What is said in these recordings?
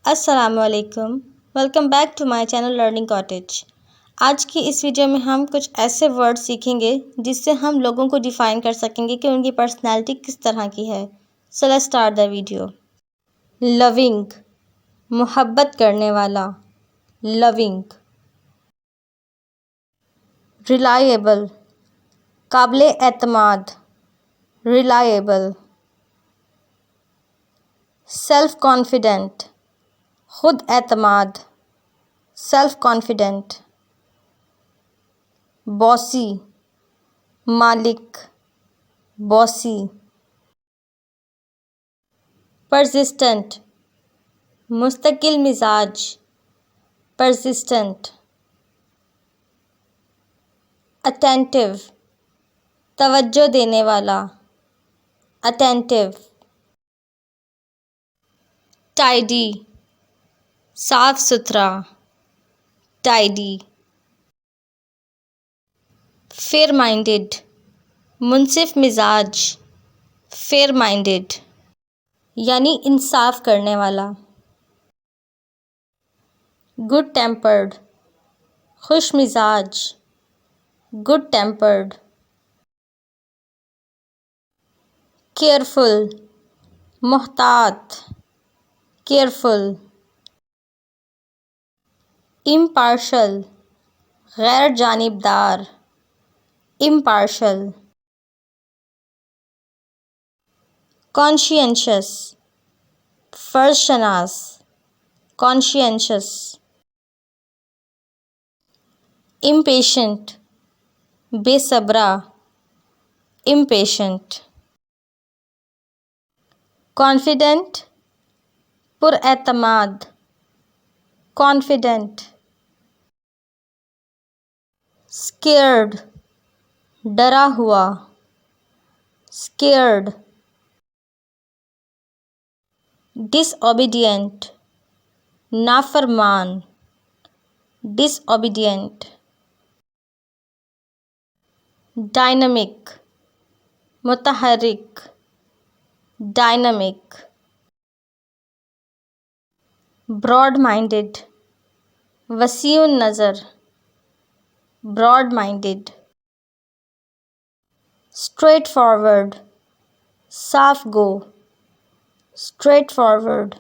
अस्सलामुअलैकुम। Welcome back to my channel learning cottage. आज की इस वीडियो में हम कुछ ऐसे वर्ड सीखेंगे जिससे हम लोगों को डिफ़ाइन कर सकेंगे कि उनकी पर्सनैलिटी किस तरह की है। So let's start the video. Loving, मोहब्बत करने वाला, लविंग। रिलायबल, काबिले एतमाद, रिलायबल। सेल्फ कॉन्फिडेंट, खुद एतमाद, सेल्फ कॉन्फिडेंट। बॉसी, मालिक, बॉसी। परसिस्टेंट, मुस्तकिल मिजाज, परसिस्टेंट। अटेंटिव, तवज्जो देने वाला, अटेंटिव। टाइडी, साफ सुथरा, टाइडी। फेयर माइंडेड, मुनसिफ मिजाज, फेयर माइंडेड यानी इंसाफ करने वाला। गुड टेम्पर्ड, खुश मिजाज, गुड टेम्पर्ड। केयरफुल, मोहतात, केयरफुल। इम्पार्शल, गैर जानिबदार, इम्पार्शल। कॉन्शियंशियस, फर्ज शनास, कॉन्शियंशियस। इम्पेशेंट, बेसब्रा, इम्पेशेंट। कॉन्फिडेंट, पुरएतमाद, कॉन्फिडेंट। स्केयर्ड, डरा हुआ, स्केयर्ड। डिसओबीडियंट, नाफरमान, डिसओबीडियंट। डायनामिक, मुतहर्रिक, डायनामिक। ब्रॉड माइंडेड, वसीउन नज़र, ब्रॉड माइंडेड। स्ट्रेट फॉरवर्ड, साफ गो, स्ट्रेट फॉरवर्ड।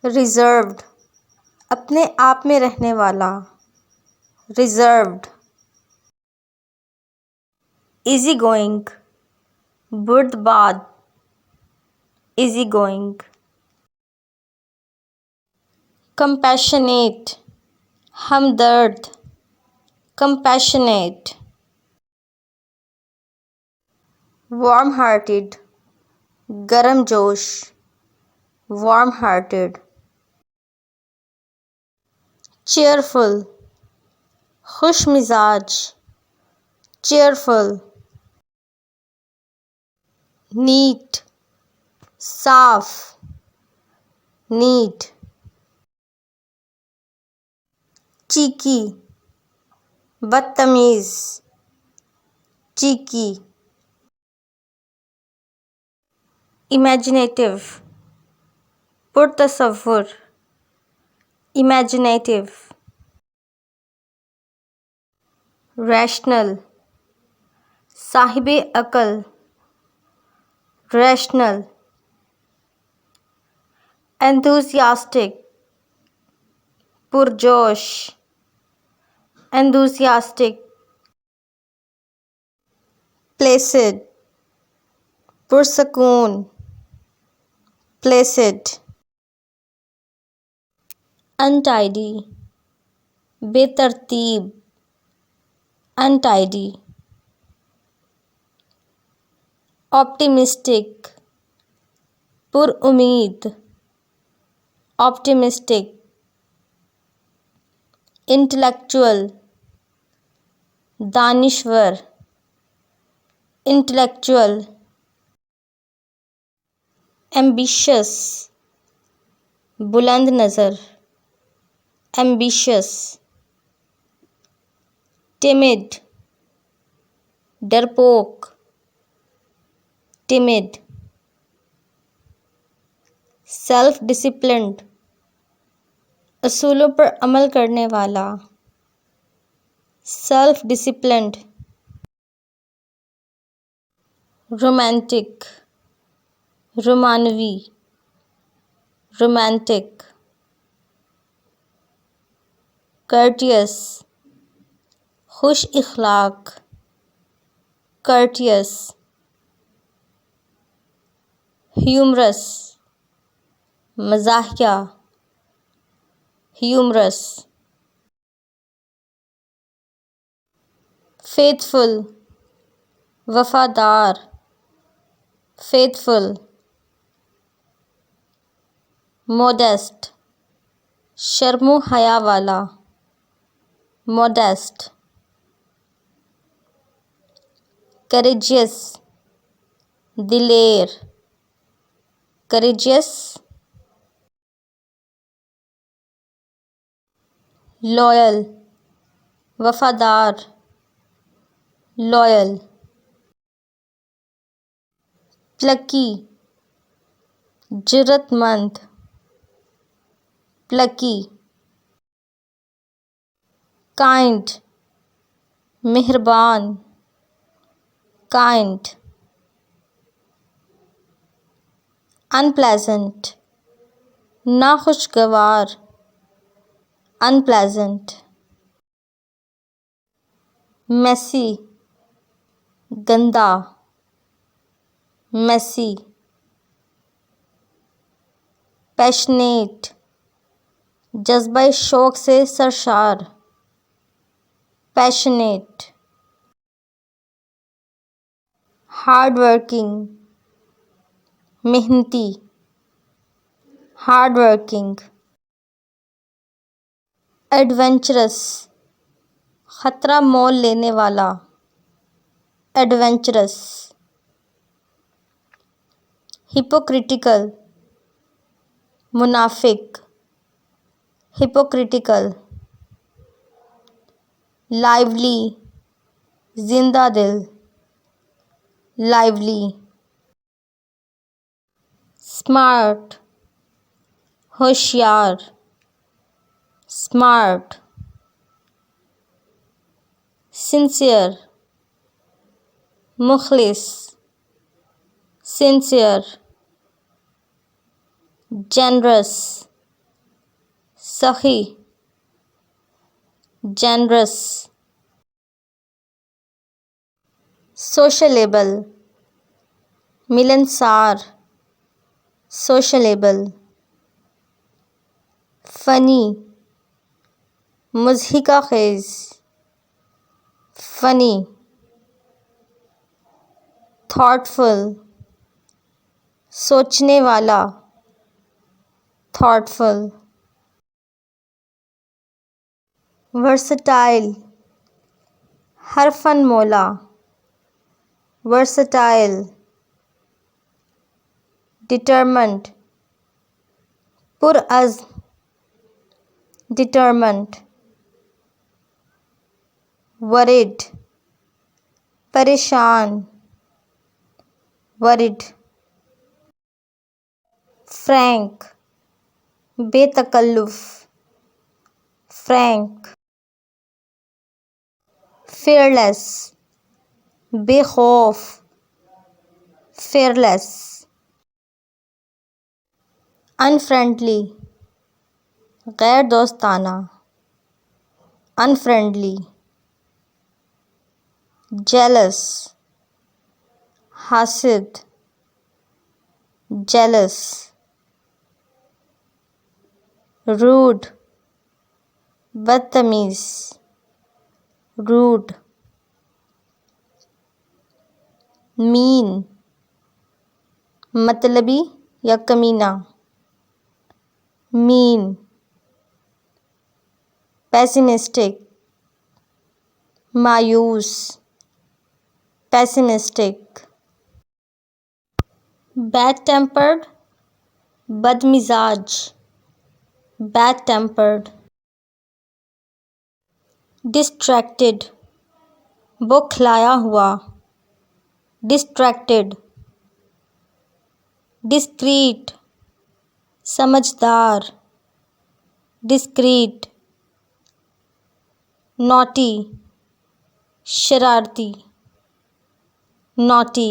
रिजर्व्ड, अपने आप में रहने वाला, रिजर्व्ड। इजी गोइंग, बुर्दबाद, इजी गोइंग। कंपैशनेट, हमदर्द, कंपैशनेट। वार्म हार्टेड, गरम जोश, वार्म हार्टेड। चेयरफुल, खुश मिजाज, चेयरफुल। नीट, साफ, नीट। चीकी, बदतमीज, चीकी। इमेजिनेटिव, पुरतसव्वुर, इमेजिनेटिव। रैशनल, साहिबे अकल, रैशनल। एंथुसियास्टिक, पुरजोश, एंथुसियास्टिक। प्लेसिड, पुरसकून, प्लेसिड। अनटाइडी, बेतरतीब, अनटाइडी। ऑप्टिमिस्टिक, पुरउम्मीद, ऑप्टिमिस्टिक। इंटेलेक्चुअल, दानिश्वर, इंटेलेक्चुअल। एम्बिशियस, बुलंद नज़र, एम्बिशियस। टिमिड, डरपोक, टिमिड। सेल्फ डिसिप्लिन्ड, असूलों पर अमल करने वाला। Self disciplined. रोमांटिक, रोमानवी, रोमांटिक। कर्टियस, खुश इखलाक, कर्टियस। ह्यूमरस, मज़ाहिया, ह्यूमरस। फेथफुल, वफादार, फेथफुल। मोडेस्ट, शर्मो हया वाला, मोडेस्ट। करेजियस, दिलेर, करेजियस। लॉयल, वफादार, लॉयल। प्लकी, जुर्रतमंद, प्लकी। काइंड, मेहरबान, काइंड। अनप्लेजेंट, नाखुशगवार, अनप्लेजेंट। मेसी, गंदा, मेसी। पैशनेट, जज्बा शौक से सरशार, पैशनेट। हार्ड वर्किंग, मेहनती, हार्ड वर्किंग। एडवेंचरस, खतरा मोल लेने वाला, एडवेंचरस। हिपोक्रिटिकल, मुनाफिक, हिपोक्रिटिकल। लाइवली, जिंदा दिल, लाइवली। स्मार्ट, होशियार, स्मार्ट। सिंसियर, मुखलिस, सिंसियर। जेनरस, सखी, जेनरस। सोशलेबल, मिलनसार, सोशलेबल। फ़नी, मुज़हिका ख़ेज़, फ़नी। थॉटफुल, सोचने वाला, थॉटफुल। वर्सटाइल, हरफन मोला, वर्सटाइल। डिटरमेंट, पुरअज़्म, डिटरमेंट। वरिड, परेशान, वरिड। फ्रैंक, बेतकल्लुफ़, फ्रैंक। फेयरलेस, बेखौफ, फेयरलेस। अनफ्रेंडली, गैर दोस्ताना, अनफ्रेंडली। जेलस, हासिद, जेलस। रूड, बदतमीज़, रूड। मीन, मतलबी या कमीना, मीन। पेसिमिस्टिक, मायूस, पेसिमिस्टिक। बैड टेम्पर्ड, बदमिजाज, बैड टेम्पर्ड। डिस्ट्रैक्टेड, बौखलाया हुआ, डिस्ट्रैक्टेड। डिस्क्रीट, समझदार, डिस्क्रीट, नॉटी, शरारती, नॉटी,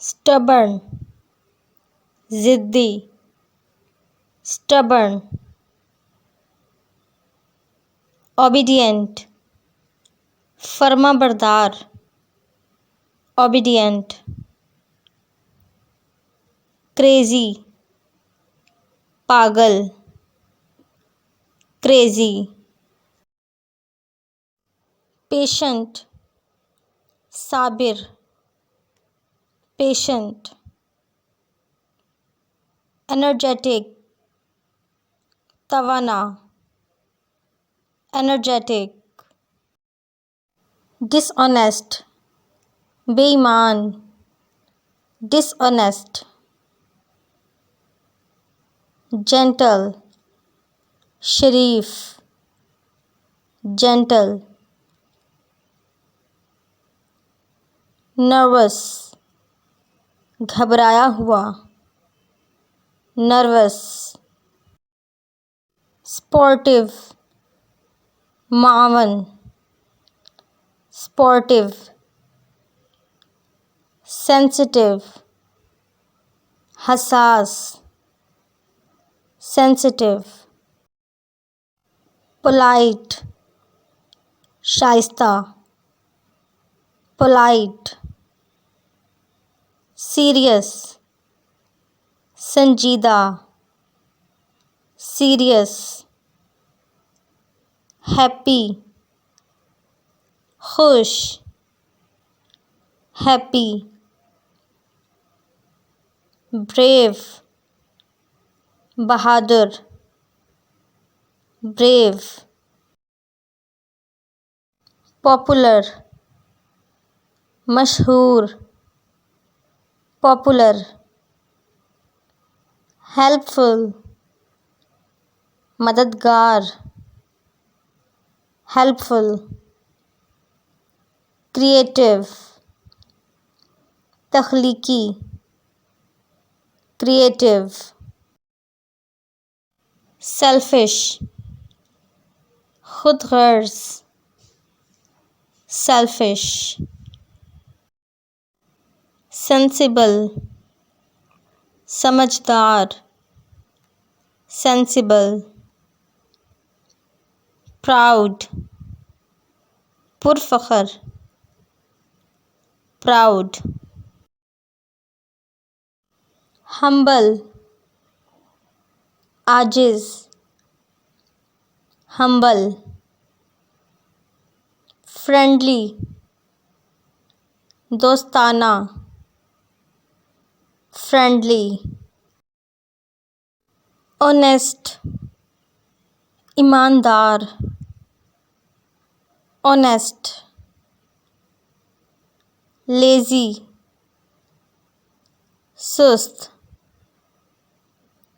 स्टबर्न, ज़िद्दी, स्टबर्न, ओबीडिएंट, फर्माबरदार, ओबीडिएंट, क्रेज़ी, पागल, क्रेज़ी, पेशेंट, साबिर, पेशेंट, एनर्जेटिक, तवाना, एनर्जेटिक, डिसऑनेस्ट, बेईमान, डिसऑनेस्ट, जेंटल, शरीफ, जेंटल, नर्वस, घबराया हुआ, नर्वस, स्पोर्टिव, मावन, स्पोर्टिव, सेंसिटिव, हसास, सेंसिटिव, पोलाइट, शाइस्ता, पोलाइट, सीरियस, संजीदा, सीरियस, हैप्पी, खुश, हैप्पी, ब्रेव, बहादुर, ब्रेव, पॉपुलर, मशहूर, पॉपुलर, हेल्पफुल, मददगार, हेल्पफुल, क्रिएटिव, तख्लीकी, क्रिएटिव, सेल्फिश, खुदगर्ज़, सेल्फिश, सेंसिबल, समझदार, सेंसिबल, प्राउड, पुरफ़ख्र, प्राउड, हम्बल, आजिज़, हम्बल, फ्रेंडली, दोस्ताना, फ्रेंडली, ऑनेस्ट, ईमानदार, ऑनेस्ट, लेज़ी, सुस्त,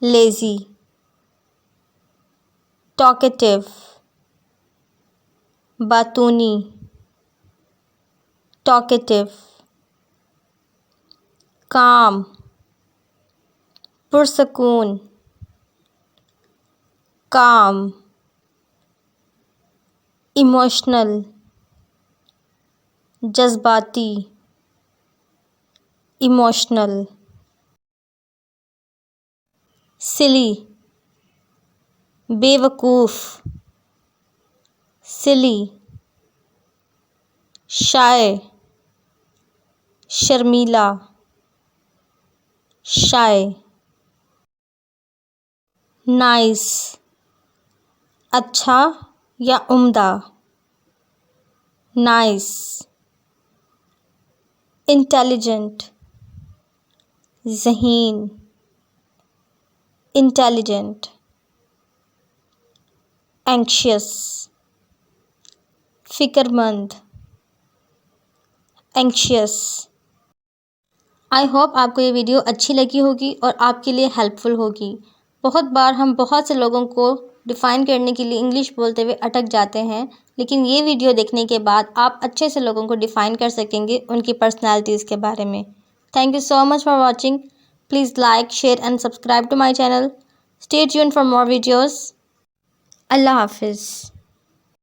लेज़ी, टॉकेटिव, बातूनी, टॉकेटिव, काम, पुरसकून, काम, इमोशनल, जज्बाती, इमोशनल, सिली, बेवकूफ़, सिली, शाय, शर्मीला, शाय, नाइस, अच्छा या उम्दा, नाइस, इंटेलिजेंट, ज़हीन, इंटेलिजेंट, एंक्शियस, फ़िक्रमंद, एंक्शियस। आई होप आपको ये वीडियो अच्छी लगी होगी और आपके लिए हेल्पफुल होगी। बहुत बार हम बहुत से लोगों को डिफ़ाइन करने के लिए इंग्लिश बोलते हुए अटक जाते हैं, लेकिन ये वीडियो देखने के बाद आप अच्छे से लोगों को डिफ़ाइन कर सकेंगे उनकी पर्सनैलिटीज़ के बारे में। Thank you so much for watching. Please like, share and subscribe to my channel. Stay tuned for more videos. Allah Hafiz.